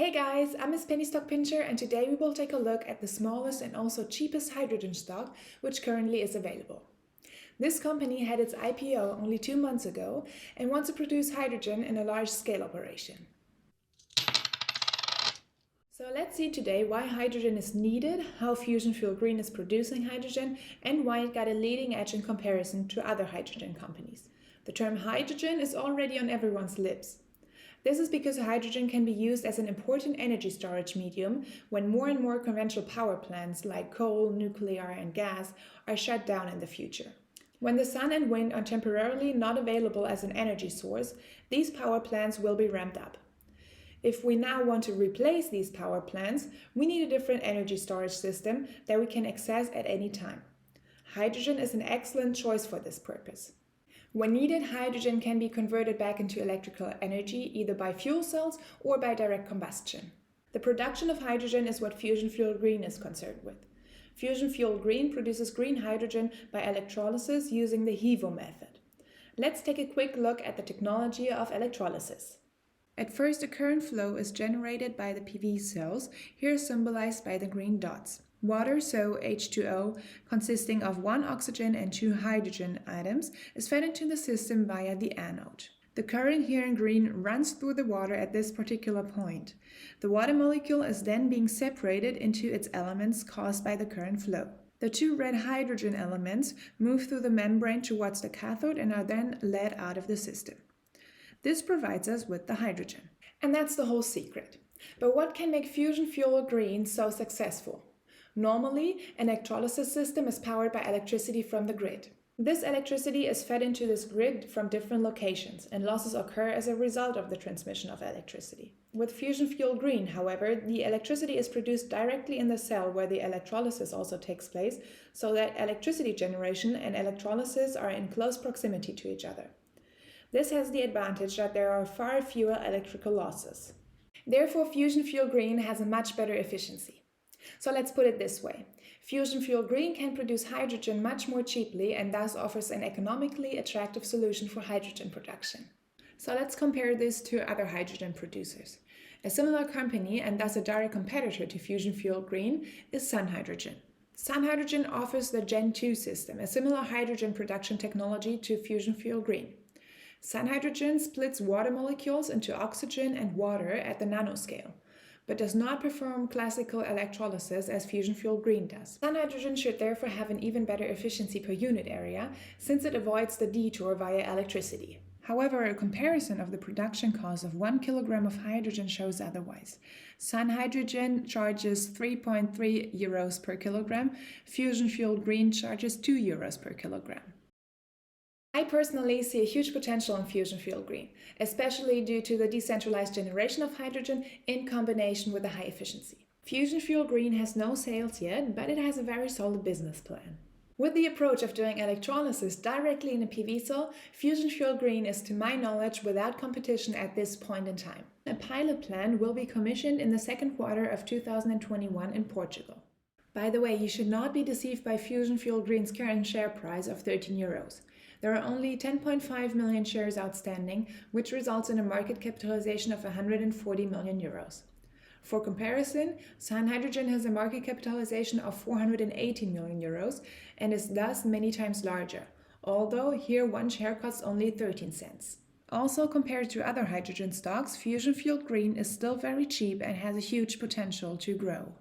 Hey guys, I'm Miss Penny Stock Pincher, and today we will take a look at the smallest and also cheapest hydrogen stock which currently is available. This company had its IPO only 2 months ago and wants to produce hydrogen in a large-scale operation. So let's see today why hydrogen is needed, how Fusion Fuel Green is producing hydrogen, and why it got a leading edge in comparison to other hydrogen companies. The term hydrogen is already on everyone's lips. This is because hydrogen can be used as an important energy storage medium when more and more conventional power plants like coal, nuclear, and gas are shut down in the future. When the sun and wind are temporarily not available as an energy source, these power plants will be ramped up. If we now want to replace these power plants, we need a different energy storage system that we can access at any time. Hydrogen is an excellent choice for this purpose. When needed, hydrogen can be converted back into electrical energy either by fuel cells or by direct combustion. The production of hydrogen is what Fusion Fuel Green is concerned with. Fusion Fuel Green produces green hydrogen by electrolysis using the HEVO method. Let's take a quick look at the technology of electrolysis. At first, a current flow is generated by the PV cells, here symbolized by the green dots. Water, so H2O, consisting of 1 oxygen and 2 hydrogen atoms, is fed into the system via the anode. The current here in green runs through the water at this particular point. The water molecule is then being separated into its elements caused by the current flow. The 2 red hydrogen elements move through the membrane towards the cathode and are then led out of the system. This provides us with the hydrogen. And that's the whole secret. But what can make Fusion Fuel Green so successful? Normally, an electrolysis system is powered by electricity from the grid. This electricity is fed into this grid from different locations, and losses occur as a result of the transmission of electricity. With Fusion Fuel Green, however, the electricity is produced directly in the cell where the electrolysis also takes place, so that electricity generation and electrolysis are in close proximity to each other. This has the advantage that there are far fewer electrical losses. Therefore, Fusion Fuel Green has a much better efficiency. So let's put it this way. Fusion Fuel Green can produce hydrogen much more cheaply and thus offers an economically attractive solution for hydrogen production. So let's compare this to other hydrogen producers. A similar company and thus a direct competitor to Fusion Fuel Green is SunHydrogen. SunHydrogen offers the Gen 2 system, a similar hydrogen production technology to Fusion Fuel Green. SunHydrogen splits water molecules into oxygen and water at the nanoscale, but does not perform classical electrolysis as Fusion Fuel Green does. SunHydrogen should therefore have an even better efficiency per unit area, since it avoids the detour via electricity. However, a comparison of the production cost of 1 kilogram of hydrogen shows otherwise. SunHydrogen charges 3.3 euros per kilogram, Fusion Fuel Green charges 2 euros per kilogram. I personally see a huge potential in Fusion Fuel Green, especially due to the decentralized generation of hydrogen in combination with the high efficiency. Fusion Fuel Green has no sales yet, but it has a very solid business plan. With the approach of doing electrolysis directly in a PV cell, Fusion Fuel Green is, to my knowledge, without competition at this point in time. A pilot plant will be commissioned in the second quarter of 2021 in Portugal. By the way, you should not be deceived by Fusion Fuel Green's current share price of 13 euros. There are only 10.5 million shares outstanding, which results in a market capitalization of 140 million euros. For comparison, SunHydrogen has a market capitalization of 480 million euros and is thus many times larger, although here one share costs only 13 cents. Also, compared to other hydrogen stocks, Fusion Fuel Green is still very cheap and has a huge potential to grow.